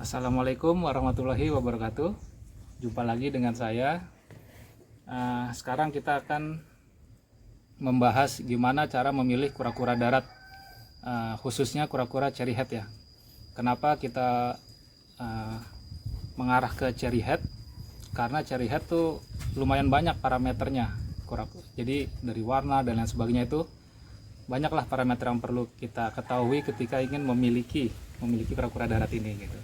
Assalamualaikum warahmatullahi wabarakatuh. Jumpa lagi dengan saya. Sekarang kita akan membahas gimana cara memilih kura-kura darat, khususnya kura-kura cherry head ya. Kenapa kita mengarah ke cherry head? Karena cherry head tuh lumayan banyak parameternya. Jadi dari warna dan lain sebagainya itu banyaklah parameter yang perlu kita ketahui ketika ingin memiliki kura-kura darat ini gitu.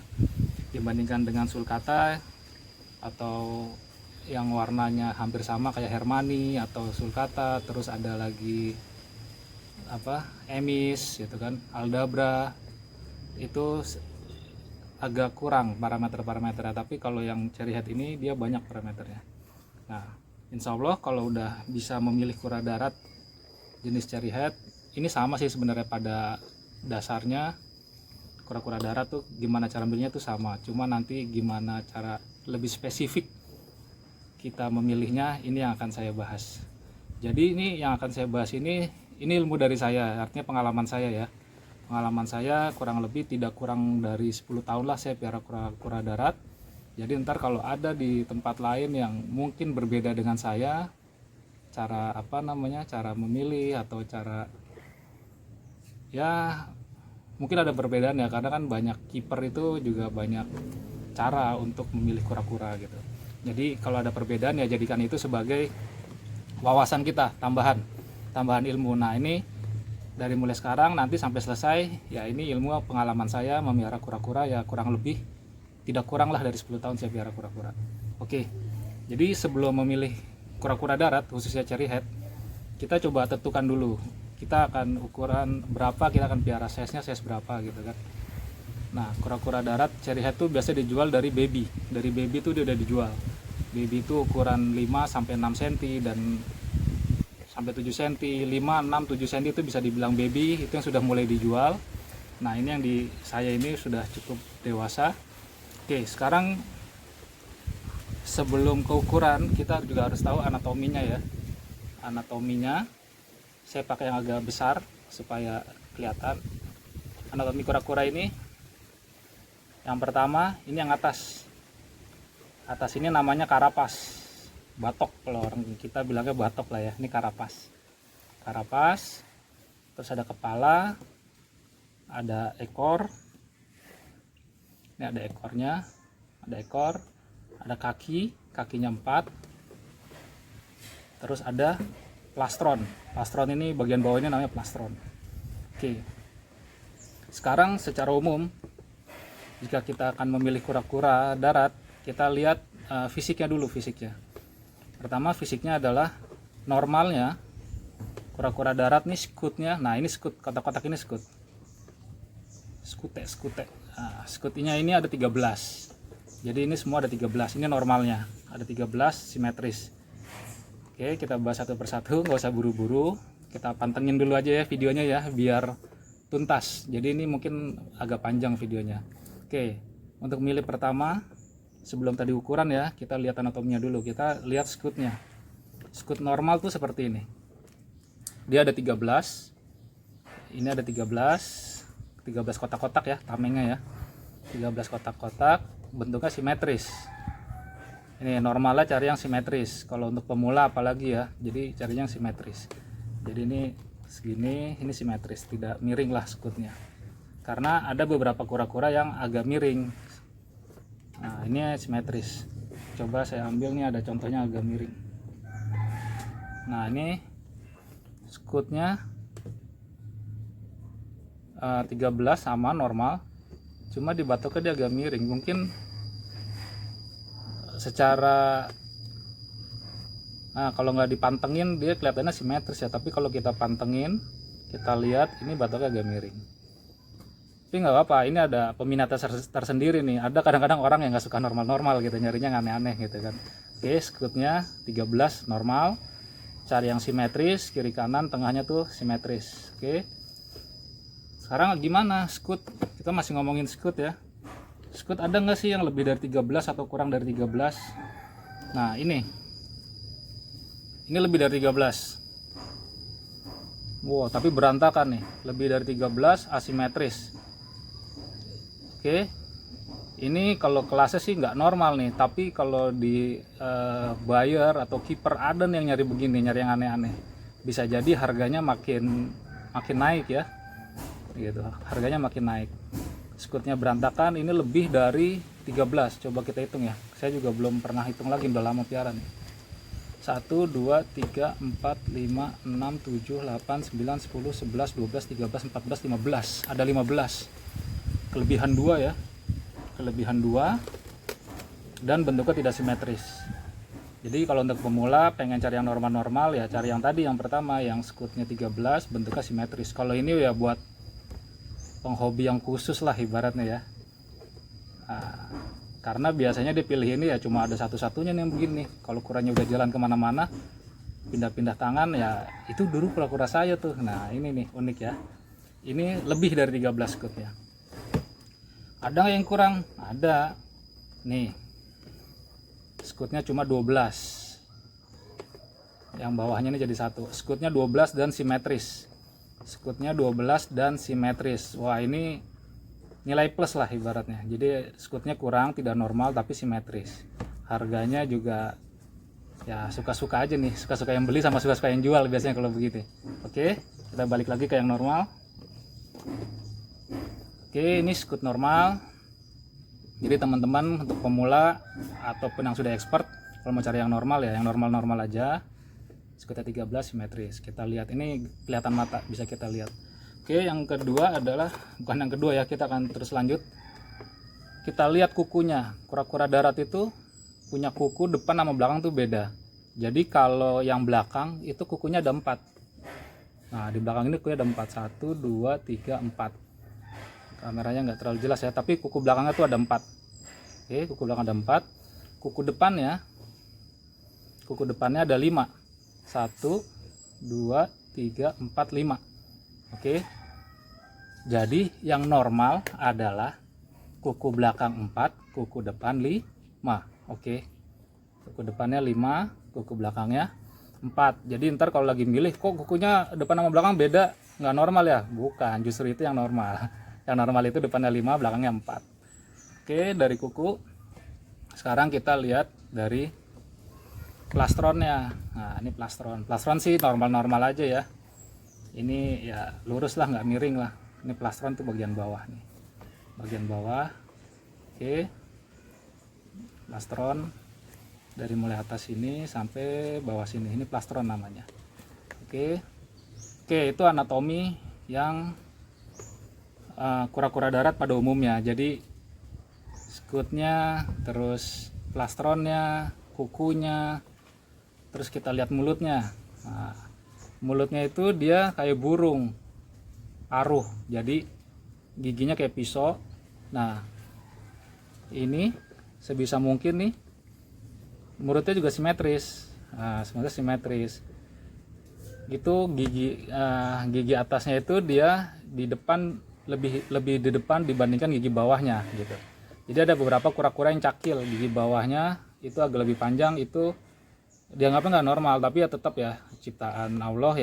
Dibandingkan dengan sulcata atau yang warnanya hampir sama kayak Hermione atau sulcata, terus ada lagi Emis gitu kan, Aldabra, itu agak kurang parameternya. Tapi kalau yang cherry head ini dia banyak parameternya. Nah, insya Allah kalau udah bisa memilih kura darat jenis cherry head, ini sama sih sebenarnya pada dasarnya. Kura-kura darat tuh gimana cara milihnya tuh sama, cuma nanti gimana cara lebih spesifik kita memilihnya, ini yang akan saya bahas. Jadi ini yang akan saya bahas ini ilmu dari saya, artinya pengalaman saya ya. Pengalaman saya kurang lebih tidak kurang dari 10 tahun lah saya piara kura-kura darat. Jadi ntar kalau ada di tempat lain yang mungkin berbeda dengan saya, cara cara memilih atau cara ya mungkin ada perbedaan ya, karena kan banyak kiper itu juga banyak cara untuk memilih kura-kura gitu. Jadi kalau ada perbedaan ya jadikan itu sebagai wawasan kita, tambahan ilmu. Nah ini dari mulai sekarang nanti sampai selesai ya, ini ilmu pengalaman saya memelihara kura-kura ya, kurang lebih tidak kurang lah dari 10 tahun saya pelihara kura-kura. Oke, jadi sebelum memilih kura-kura darat khususnya cherry head, kita coba tentukan dulu kita akan ukuran berapa, kita akan pelihara size-nya size berapa gitu kan. Nah kura-kura darat cherry head tuh biasa dijual dari baby tuh dia udah dijual. Baby itu ukuran 5 sampai 6 cm dan sampai 7 cm, 5, 6, 7 cm itu bisa dibilang baby, itu yang sudah mulai dijual. Nah ini yang di saya ini sudah cukup dewasa. Oke, sekarang sebelum ke ukuran kita juga harus tahu anatominya ya. Anatominya saya pakai yang agak besar supaya kelihatan. Anatomi kura-kura ini, yang pertama ini yang atas ini namanya karapas, batok, kalau orang kita bilangnya batok lah ya. Ini karapas, terus ada kepala, ada ekor, ini ada ekornya, ada kakinya 4, terus ada plastron ini bagian bawah ini namanya plastron. Oke, sekarang secara umum jika kita akan memilih kura-kura darat, kita lihat fisiknya dulu. Pertama fisiknya adalah normalnya kura-kura darat nih skutnya. Nah ini skut, kotak-kotak ini skute. Nah, skutinya ini ada 13. Jadi ini semua ada 13, ini normalnya ada 13 simetris. Oke, kita bahas satu persatu, nggak usah buru-buru. Kita pantengin dulu aja ya videonya ya, biar tuntas. Jadi ini mungkin agak panjang videonya. Oke, untuk milih pertama, sebelum tadi ukuran ya, kita lihat anatominya dulu. Kita lihat skutnya. Skut normal tuh seperti ini. Dia ada 13. Ini ada 13 kotak-kotak ya, tamengnya ya. 13 kotak-kotak, bentuknya simetris. Ini normalnya cari yang simetris, kalau untuk pemula apalagi ya, jadi carinya yang simetris. Jadi ini segini, ini simetris, tidak miring lah skutnya, karena ada beberapa kura-kura yang agak miring. Nah ini simetris, coba saya ambil nih, ada contohnya agak miring. Nah ini skutnya 13 sama normal, cuma di batoknya dia agak miring. Mungkin secara kalau nggak dipantengin dia kelihatannya simetris ya, tapi kalau kita pantengin, kita lihat ini batoknya agak miring. Tapi nggak apa-apa, ini ada peminatnya tersendiri nih. Ada kadang-kadang orang yang nggak suka normal-normal gitu, nyarinya aneh-aneh gitu kan. Oke, skutnya 13 normal, cari yang simetris, kiri kanan tengahnya tuh simetris. Oke, sekarang gimana skut? Kita masih ngomongin skut ya. Skut ada nggak sih yang lebih dari 13 atau kurang dari 13? Nah ini lebih dari 13. Wow, tapi berantakan nih, lebih dari 13 asimetris. Oke, Ini kalau kelasnya sih nggak normal nih, tapi kalau di buyer atau keeper ada nih yang nyari begini, nyari yang aneh-aneh, bisa jadi harganya makin naik ya, gitu. Harganya makin naik. Skutnya berantakan, ini lebih dari 13. Coba kita hitung ya. Saya juga belum pernah hitung lagi, udah lama piara nih. 1, 2, 3, 4, 5, 6, 7, 8, 9, 10, 11, 12, 13, 14, 15. Ada 15. Kelebihan 2 ya. Kelebihan 2 dan bentuknya tidak simetris. Jadi kalau untuk pemula pengen cari yang normal-normal ya cari yang tadi, yang pertama yang skutnya 13 bentuknya simetris. Kalau ini ya buat penghobi yang khusus lah ibaratnya ya. Nah, karena biasanya dipilih ini ya cuma ada satu-satunya nih yang begini. Kalau kurangnya udah jalan kemana-mana pindah-pindah tangan ya itu dulu kura-kura saya tuh. Nah ini nih unik ya, ini lebih dari 13 skutnya. Ada yang kurang? Ada. Nih. Skutnya cuma 12. Yang bawahnya ini jadi 1. Skutnya 12 dan simetris. Skutnya 12 dan simetris. Wah, ini nilai plus lah ibaratnya. Jadi skutnya kurang, tidak normal tapi simetris. Harganya juga ya suka-suka aja nih. Suka-suka yang beli sama suka-suka yang jual biasanya kalau begitu. Oke, kita balik lagi ke yang normal. Oke, ini skut normal. Jadi teman-teman untuk pemula ataupun yang sudah expert kalau mau cari yang normal ya yang normal-normal aja. Skutnya 13 simetris. Kita lihat ini kelihatan mata, bisa kita lihat. Oke, yang kedua adalah bukan yang kedua ya, kita akan terus lanjut. Kita lihat kukunya. Kura-kura darat itu punya kuku depan sama belakang tuh beda. Jadi kalau yang belakang itu kukunya ada 4. Nah, di belakang ini kukunya ada 4. 1 2 3 4. Kameranya nggak terlalu jelas ya, tapi kuku belakangnya tuh ada 4. Oke, kuku belakang ada 4. Kuku depannya ada 5. 1 2 3 4 5. Oke, jadi yang normal adalah kuku belakang 4, kuku depan 5. Oke, kuku depannya 5, kuku belakangnya 4. Jadi ntar kalau lagi milih kok kukunya depan sama belakang beda, nggak normal ya? Bukan, justru itu yang normal. Yang normal itu depannya 5, belakangnya 4. Oke, dari kuku. Sekarang kita lihat dari plastronnya. Nah, ini plastron. Plastron sih normal-normal aja ya. Ini ya lurus lah, nggak miring lah. Ini plastron tuh bagian bawah nih. Bagian bawah. Oke. Plastron dari mulai atas sini sampai bawah sini. Ini plastron namanya. Oke. Oke, itu anatomi yang kura-kura darat pada umumnya. Jadi skutnya, terus plastronnya, kukunya, terus kita lihat mulutnya. Nah, mulutnya itu dia kayak burung aruh, jadi giginya kayak pisau. Nah, ini sebisa mungkin nih mulutnya juga simetris. Nah, semuanya simetris. Itu gigi atasnya itu dia di depan lebih di depan dibandingkan gigi bawahnya gitu. Jadi ada beberapa kura-kura yang cakil, gigi bawahnya itu agak lebih panjang, itu dianggapnya nggak normal, tapi ya tetap ya ciptaan Allah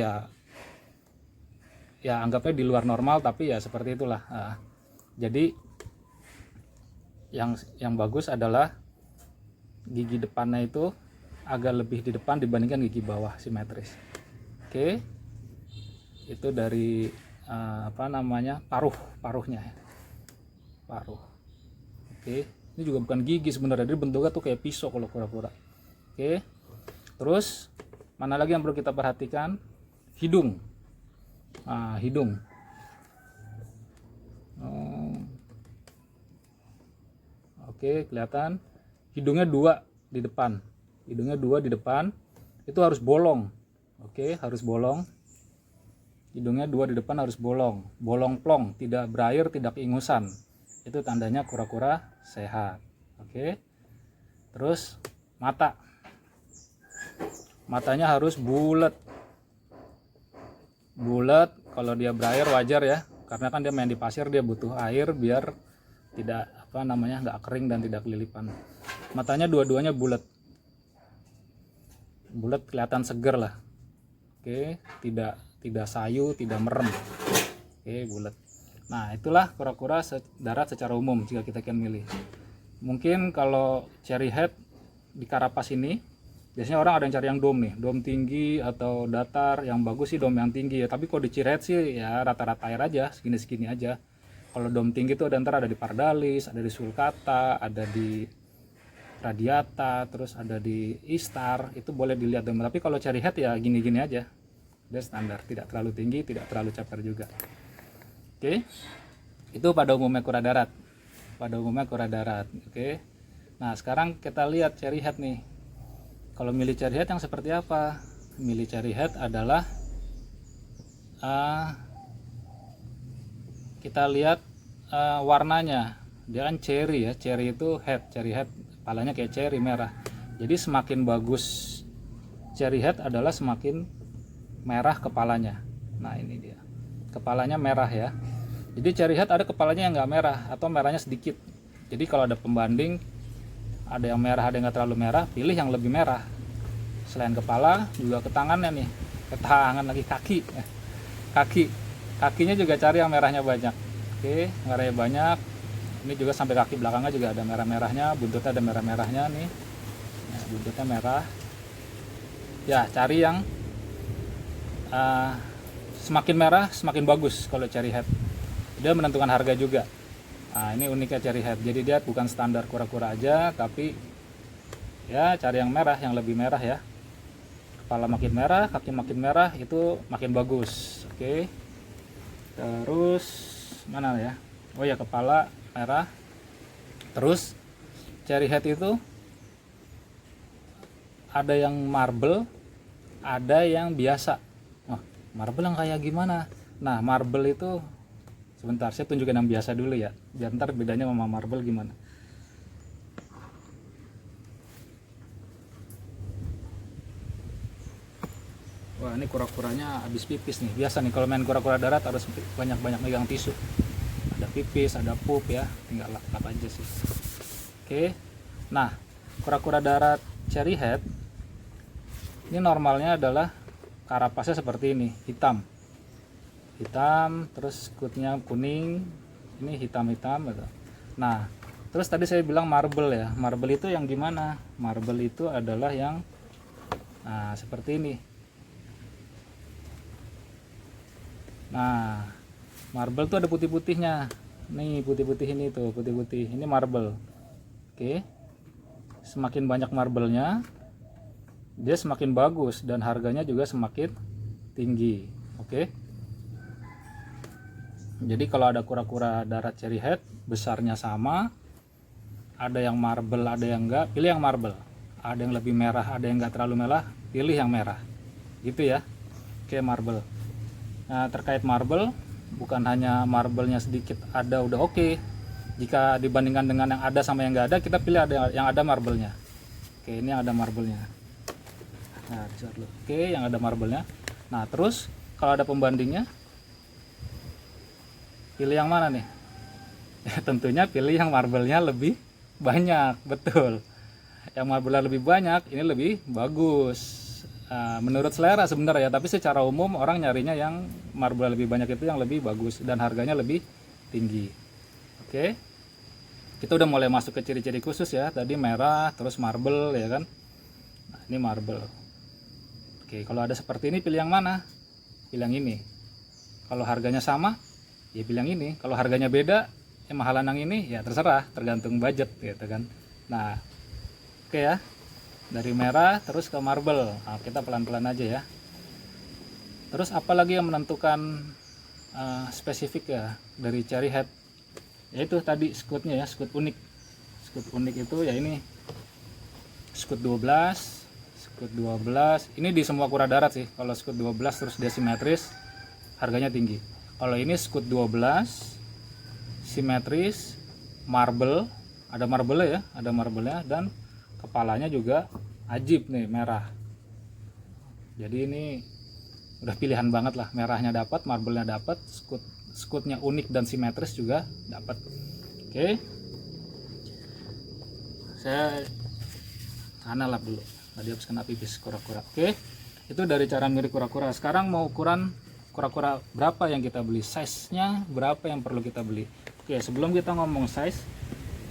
ya anggapnya di luar normal, tapi ya seperti itulah. Nah, jadi yang bagus adalah gigi depannya itu agak lebih di depan dibandingkan gigi bawah, simetris. Oke, itu dari paruhnya ya. Paruh. Oke, ini juga bukan gigi sebenarnya, dia bentuknya tuh kayak pisau kalau kura-kura. Oke, terus mana lagi yang perlu kita perhatikan? Hidung. Nah, hidung. Oke, kelihatan hidungnya 2 di depan. Hidungnya 2 di depan, itu harus bolong. Oke, harus bolong. Hidungnya 2 di depan harus bolong, bolong plong, tidak berair, tidak ingusan. Itu tandanya kura-kura sehat. Oke. Terus matanya harus bulat. Kalau dia berair wajar ya, karena kan dia main di pasir, dia butuh air biar tidak nggak kering dan tidak kelilipan. Matanya dua-duanya bulat, kelihatan seger lah. Oke, tidak sayu, tidak merem. Oke, bulat. Nah, itulah kura-kura darat secara umum jika kita akan milih. Mungkin kalau cherry head di Carapace ini biasanya orang ada yang cari yang dome nih, dome tinggi atau datar. Yang bagus sih dome yang tinggi ya, tapi kalau di cherry head sih ya rata-rata air aja, segini-segini aja. Kalau dome tinggi tuh ada di Pardalis, ada di Sulcata, ada di Radiata, terus ada di Istar, itu boleh dilihat dome. Tapi kalau cherry head ya gini-gini aja, dia standar, tidak terlalu tinggi, tidak terlalu ceper juga. Oke, itu pada umumnya kura darat. Oke, nah sekarang kita lihat cherry head nih. Kalau milih cherry head yang seperti apa? Milih cherry head adalah kita lihat warnanya. Dia kan cherry ya, cherry itu cherry head, kepalanya kayak cherry merah. Jadi semakin bagus cherry head adalah semakin merah kepalanya. Nah ini dia, kepalanya merah ya. Jadi cherry head ada kepalanya yang nggak merah atau merahnya sedikit. Jadi kalau ada pembanding, ada yang merah, ada yang nggak terlalu merah, pilih yang lebih merah. Selain kepala, juga ke tangannya nih, ke tangan lagi, kakinya juga cari yang merahnya banyak. Oke, merahnya banyak. Ini juga sampai kaki belakangnya juga ada merah-merahnya, buntutnya ada merah-merahnya nih. Nah, buntutnya merah. Ya, cari yang semakin merah semakin bagus kalau cherry head. Dia menentukan harga juga. Nah, ini uniknya cherry head. Jadi dia bukan standar kura-kura aja, tapi ya cari yang merah, yang lebih merah ya. Kepala makin merah, kaki makin merah, itu makin bagus. Oke. Terus mana ya? Oh ya, kepala merah. Terus cherry head itu ada yang marble, ada yang biasa. Wah, marble yang kayak gimana? Nah, marble itu sebentar, saya tunjukin yang biasa dulu ya, biar ntar bedanya sama marble gimana. Wah, ini kura-kuranya habis pipis nih. Biasa nih kalau main kura-kura darat harus banyak-banyak megang tisu. Ada pipis, ada pup ya, tinggal lap aja sih. Oke. Nah, kura-kura darat cherry head ini normalnya adalah karapasnya seperti ini, hitam, terus skutnya kuning, ini hitam-hitam gitu. Nah, terus tadi saya bilang marble ya. Marble itu yang gimana? Marble itu adalah yang seperti ini. Nah, marble tuh ada putih-putihnya. Nih, putih-putih ini tuh, putih-putih. Ini marble. Oke. Semakin banyak marblenya, dia semakin bagus dan harganya juga semakin tinggi. Oke. Jadi kalau ada kura-kura darat cherry head besarnya sama, ada yang marble, ada yang enggak, pilih yang marble. Ada yang lebih merah, ada yang enggak terlalu merah, pilih yang merah. Gitu ya. Oke, marble. Nah, terkait marble, bukan hanya marblenya sedikit ada udah oke. Jika dibandingkan dengan yang ada sama yang enggak ada, kita pilih ada yang ada marblenya. Oke, ini yang ada marblenya. Nah, oke, yang ada marblenya. Nah, terus kalau ada pembandingnya, pilih yang mana nih? Ya, tentunya pilih yang marblenya lebih banyak, betul. Yang marblenya lebih banyak, ini lebih bagus. Menurut selera sebenarnya, tapi secara umum orang nyarinya yang marble lebih banyak itu yang lebih bagus dan harganya lebih tinggi. Oke, kita udah mulai masuk ke ciri-ciri khusus ya. Tadi merah, terus marble ya kan. Nah, ini marble. Oke, kalau ada seperti ini pilih yang mana? Pilih yang ini. Kalau harganya sama, ya pilih yang ini. Kalau harganya beda, yang mahalan yang ini, ya terserah, tergantung budget gitu kan. Nah, oke ya. Dari merah terus ke marble. Nah, kita pelan-pelan aja ya. Terus apalagi yang menentukan spesifik ya dari cherry head? Yaitu tadi skutnya ya, skut unik. Skut unik itu ya ini skut 12, skut 12. Ini di semua kura darat sih. Kalau skut 12 terus dia simetris, harganya tinggi. Kalau ini skut 12, simetris, marble, ada marble ya, ada marble-nya, dan kepalanya juga ajib nih, merah. Jadi ini udah pilihan banget lah, merahnya dapat, marble-nya dapat, skutnya unik dan simetris juga dapat. Oke, saya sana lap dulu, tadi habis kena pipis kura-kura. Oke, itu dari cara mirip kura-kura. Sekarang mau ukuran kura-kura berapa yang kita beli, size nya berapa yang perlu kita beli. Oke, sebelum kita ngomong size,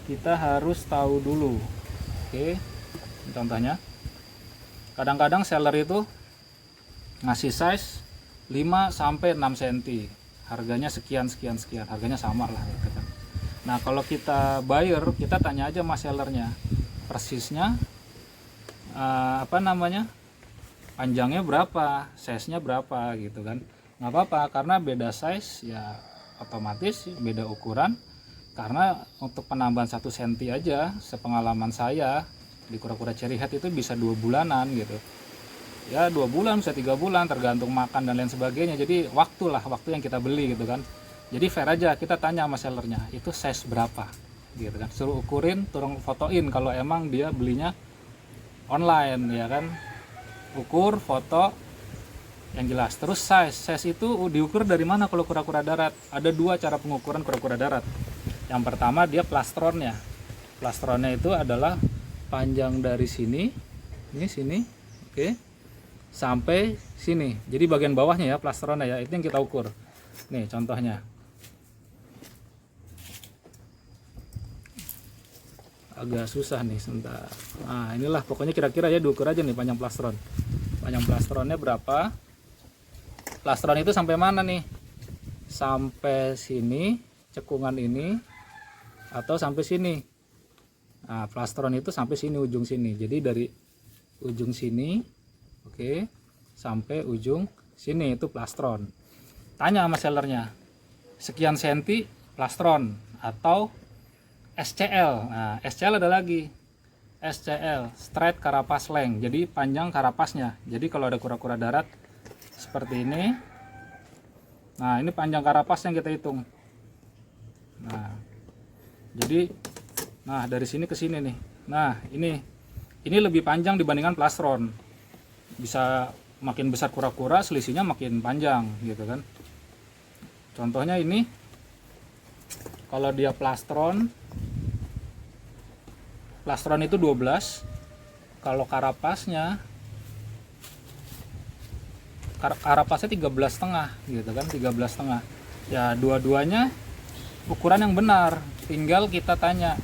kita harus tahu dulu. Oke, contohnya kadang-kadang seller itu ngasih size 5 sampai 6 cm, harganya sekian sekian sekian, harganya sama lah gitu kan. Nah, kalau kita buyer, kita tanya aja sama sellernya persisnya panjangnya berapa, size-nya berapa gitu kan. Nggak apa-apa, karena beda size ya otomatis beda ukuran. Karena untuk penambahan 1 cm aja, sepengalaman saya di kura-kura cherry head itu bisa 2 bulanan gitu ya, 2 bulan bisa 3 bulan tergantung makan dan lain sebagainya. Jadi waktu yang kita beli gitu kan. Jadi fair aja, kita tanya sama sellernya itu size berapa gitu kan, suruh ukurin, turun fotoin kalau emang dia belinya online ya kan, ukur foto yang jelas. Terus size itu diukur dari mana? Kalau kura-kura darat ada 2 cara pengukuran kura-kura darat. Yang pertama dia plastronnya. Plastronnya itu adalah panjang dari sini, ini sini, oke, sampai sini. Jadi bagian bawahnya ya plastronnya ya, itu yang kita ukur. Nih contohnya. Agak susah nih sebentar. Nah, inilah pokoknya kira-kira ya diukur aja nih panjang plastron. Panjang plastronnya berapa? Plastron itu sampai mana nih? Sampai sini, cekungan ini, atau sampai sini. Nah, plastron itu sampai sini, ujung sini. Jadi dari ujung sini, oke, sampai ujung sini itu plastron. Tanya sama sellernya, sekian senti plastron atau SCL. Nah, SCL ada lagi. SCL, straight carapace length. Jadi panjang karapasnya. Jadi kalau ada kura-kura darat seperti ini. Nah, ini panjang karapasnya yang kita hitung. Nah, jadi dari sini ke sini nih. Nah, ini lebih panjang dibandingkan plastron. Bisa makin besar kura-kura, selisihnya makin panjang gitu kan. Contohnya ini kalau dia plastron itu 12. Kalau karapasnya 13,5 gitu kan, 13,5. Ya, dua-duanya ukuran yang benar. Tinggal kita tanya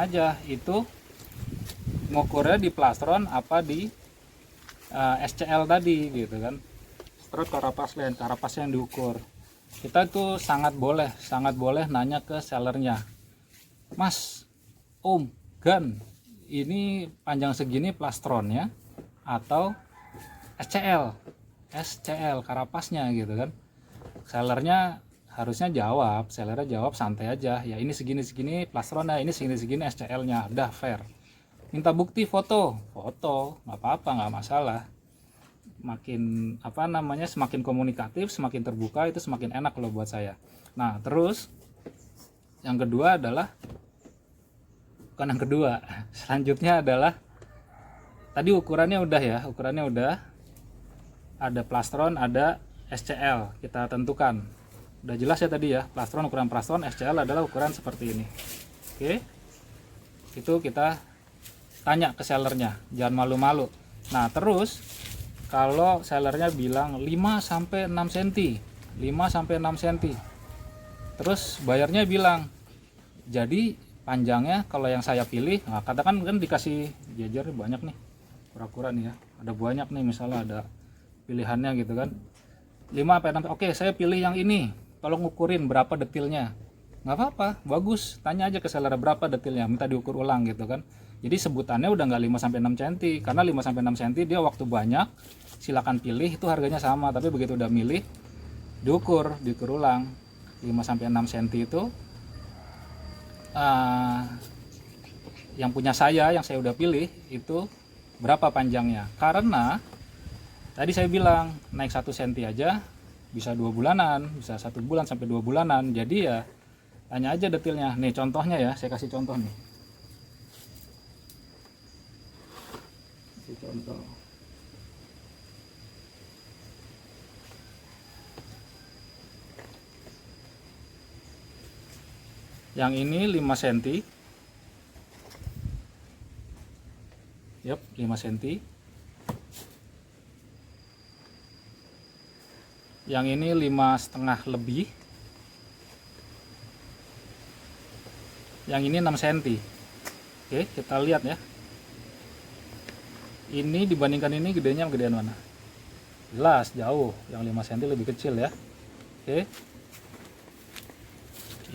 aja itu ngukurnya di plastron apa di SCL tadi gitu kan. Terus carapace length, karapas yang diukur. Kita itu sangat boleh nanya ke sellernya, Mas, Om, Gan, ini panjang segini plastronnya atau SCL karapasnya gitu kan. Sellernya jawab santai aja, ya ini segini plastronnya, ini segini SCL-nya, udah fair. Minta bukti foto nggak apa-apa, nggak masalah. Makin semakin komunikatif, semakin terbuka, itu semakin enak kalau buat saya. Nah, terus yang kedua adalah selanjutnya adalah tadi ukurannya udah ada plastron, ada SCL, kita tentukan. Udah jelas ya tadi ya, ukuran plastron, SCL adalah ukuran seperti ini. Oke, itu kita tanya ke sellernya, jangan malu-malu. Nah, terus kalau sellernya bilang 5-6 cm, terus bayarnya bilang, jadi panjangnya kalau yang saya pilih, nah katakan kan dikasih jajar banyak nih kura-kura nih ya, ada banyak nih, misalnya ada pilihannya gitu kan, 5-6, oke saya pilih yang ini, tolong ngukurin berapa detilnya. Nggak apa-apa, bagus, tanya aja ke seller berapa detilnya, minta diukur ulang gitu kan. Jadi sebutannya udah nggak 5-6 cm, karena 5-6 cm dia waktu banyak, silakan pilih, itu harganya sama. Tapi begitu udah milih, diukur ulang. 5-6 cm itu yang punya saya, yang saya udah pilih itu berapa panjangnya. Karena tadi saya bilang naik 1 cm aja bisa 2 bulanan, bisa 1 bulan sampai 2 bulanan. Jadi ya tanya aja detailnya. Nih contohnya ya, saya kasih contoh nih. Contoh. Yang ini 5 cm. Yap, 5 cm. Yang ini 5,5 lebih. yang ini 6 cm. Oke, kita lihat ya. Ini dibandingkan ini gedenya gedean mana? Jelas jauh, yang 5 cm lebih kecil ya. Oke.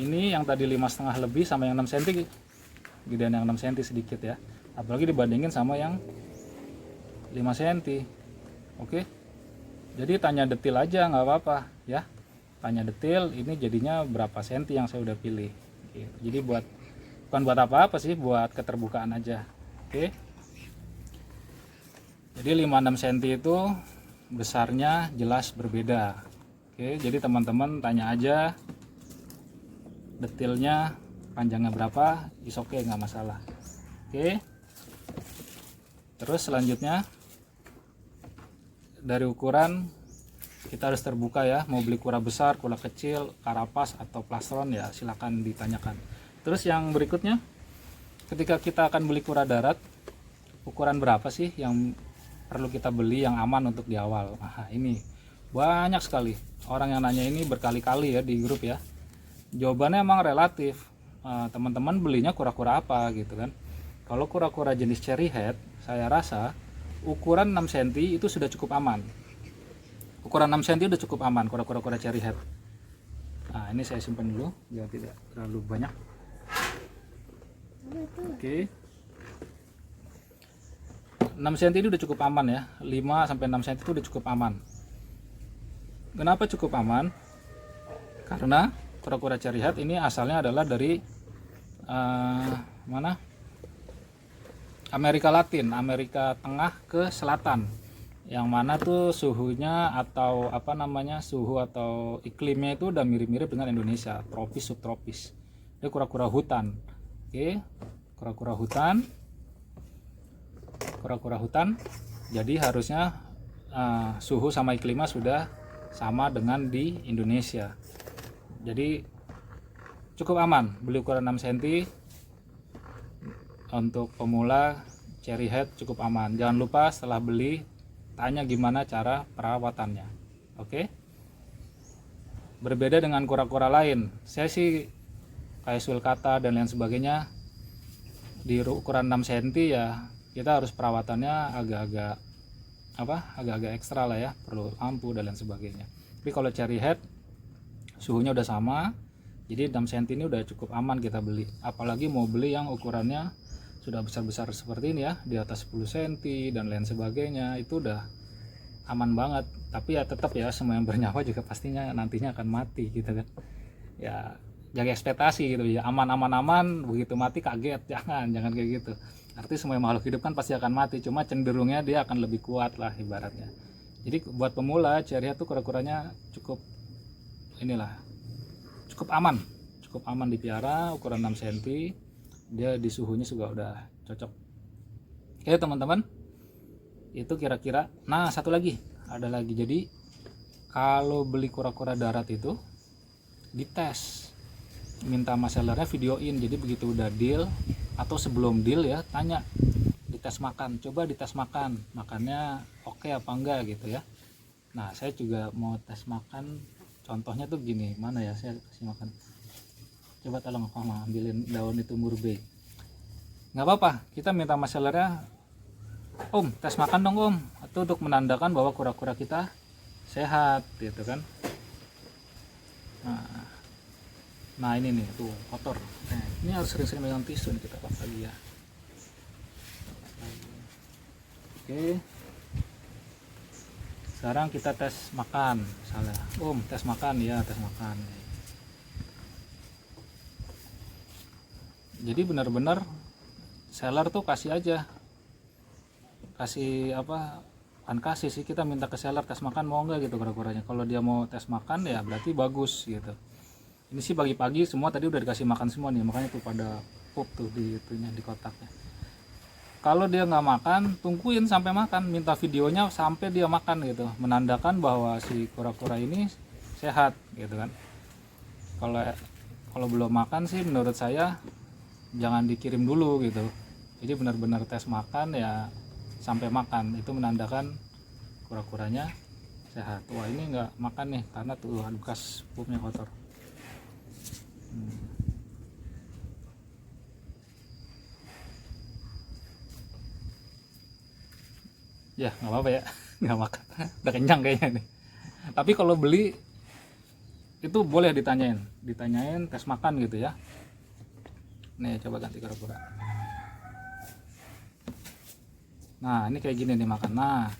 Ini yang tadi 5,5 lebih sama yang 6 cm, gedean yang 6 cm sedikit ya. Apalagi dibandingin sama yang 5 cm. Oke. Jadi tanya detail aja nggak apa-apa ya. Tanya detail ini jadinya berapa senti yang saya udah pilih. Oke. Jadi bukan buat apa-apa sih, buat keterbukaan aja. Oke. Jadi 5-6 cm itu besarnya jelas berbeda. Oke, jadi teman-teman tanya aja detailnya, panjangnya berapa, is oke, nggak masalah. Oke. Terus selanjutnya dari ukuran kita harus terbuka ya, mau beli kura besar, kura kecil, karapas atau plastron ya silakan ditanyakan. Terus yang berikutnya, ketika kita akan beli kura darat, ukuran berapa sih yang perlu kita beli yang aman untuk di awal? Nah, ini banyak sekali orang yang nanya ini berkali-kali ya di grup ya. Jawabannya emang relatif. Teman-teman belinya kura-kura apa gitu kan. Kalau kura-kura jenis cherry head, saya rasa ukuran 6 cm itu sudah cukup aman. Ukuran 6 cm udah cukup aman kura-kura cherry head. Nah, ini saya simpan dulu biar tidak terlalu banyak. Oke. 6 cm itu udah cukup aman ya. 5 sampai 6 cm itu udah cukup aman. Kenapa cukup aman? Karena kura-kura cherry head ini asalnya adalah dari mana? Amerika Latin, Amerika Tengah ke Selatan. Yang mana tuh suhunya atau apa namanya, suhu atau iklimnya itu udah mirip-mirip dengan Indonesia, tropis subtropis. Ini kura-kura hutan. Oke, kura-kura hutan. Kura-kura hutan, jadi harusnya suhu sama iklimnya sudah sama dengan di Indonesia. Jadi cukup aman beli ukuran 6 cm untuk pemula cherry head, cukup aman. Jangan lupa setelah beli tanya gimana cara perawatannya. Oke. Berbeda dengan kura-kura lain, saya sih kayak sulcata dan lain sebagainya di ukuran 6 cm ya kita harus perawatannya agak-agak ekstra lah ya, perlu lampu dan lain sebagainya. Tapi kalau cherry head suhunya udah sama, jadi 6 cm ini udah cukup aman kita beli. Apalagi mau beli yang ukurannya sudah besar-besar seperti ini ya, di atas 10 cm dan lain sebagainya, itu udah aman banget. Tapi ya tetap ya, semua yang bernyawa juga pastinya nantinya akan mati gitu kan ya. Jaga ekspektasi gitu ya, aman, begitu mati kaget, jangan kayak gitu. Artinya semua makhluk hidup kan pasti akan mati, cuma cenderungnya dia akan lebih kuat lah ibaratnya. Jadi buat pemula cherry head tuh kura-kuranya cukup cukup aman dipiara, ukuran 6 cm, dia di suhunya juga udah cocok. Oke teman-teman, itu kira-kira. Nah satu lagi, ada lagi. Jadi kalau beli kura-kura darat itu dites, minta sama sellernya videoin. Jadi begitu udah deal atau sebelum deal ya, tanya, dites makan, coba dites makan, makannya oke apa enggak gitu ya. Nah saya juga mau tes makan, contohnya tuh gini, mana ya saya kasih makan. Coba tolong mama ambilin daun itu murbei. Nggak apa-apa, kita minta sama sellernya, om tes makan dong om, itu untuk menandakan bahwa kura-kura kita sehat gitu kan. Nah ini nih tuh kotor. Ini harus sering-sering megang tisu nih, kita pakai lagi ya. Oke. Sekarang kita tes makan, misalnya, om tes makan ya, tes makan. Jadi benar-benar seller tuh kasih aja, kasih apa? Kan kasih sih, kita minta ke seller tes makan mau nggak gitu kura-kuranya. Kalau dia mau tes makan ya berarti bagus gitu. Ini sih pagi-pagi semua tadi udah dikasih makan semua nih, makanya tuh pada pup tuh di itunya, di kotaknya. Kalau dia nggak makan, tungguin sampai makan, minta videonya sampai dia makan gitu, menandakan bahwa si kura-kura ini sehat gitu kan. Kalau belum makan sih menurut saya jangan dikirim dulu gitu. Jadi benar-benar tes makan ya sampai makan, itu menandakan kura-kuranya sehat. Wah ini nggak makan nih karena tuh bekas pupnya kotor. Ya nggak apa-apa ya, nggak makan, udah kenyang kayaknya nih. Tapi kalau beli itu boleh ditanyain tes makan gitu ya. Nih coba ganti kura-kura. Nah ini kayak gini nih makan. Nah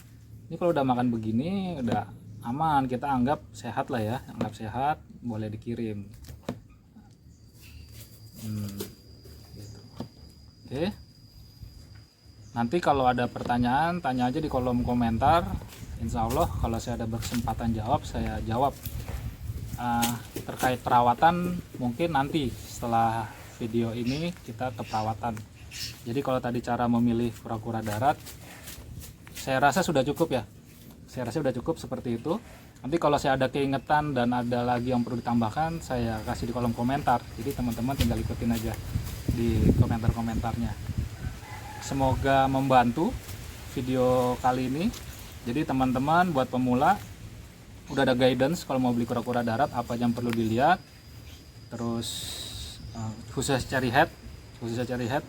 ini kalau udah makan begini udah aman, kita anggap sehat lah ya, anggap sehat, boleh dikirim. Gitu. Oke. Nanti kalau ada pertanyaan tanya aja di kolom komentar. Insya Allah kalau saya ada kesempatan jawab, saya jawab. Terkait perawatan mungkin nanti setelah video ini kita ke perawatan. Jadi kalau tadi cara memilih kura-kura darat saya rasa sudah cukup ya, saya rasa sudah cukup seperti itu. Nanti kalau saya ada keingetan dan ada lagi yang perlu ditambahkan, saya kasih di kolom komentar, jadi teman-teman tinggal ikutin aja di komentar-komentarnya. Semoga membantu video kali ini. Jadi teman-teman buat pemula udah ada guidance kalau mau beli kura-kura darat apa yang perlu dilihat, terus khusus cari head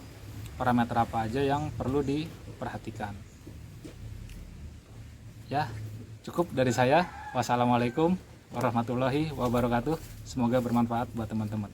parameter apa aja yang perlu diperhatikan ya. Cukup dari saya. Wassalamualaikum warahmatullahi wabarakatuh. Semoga bermanfaat buat teman-teman.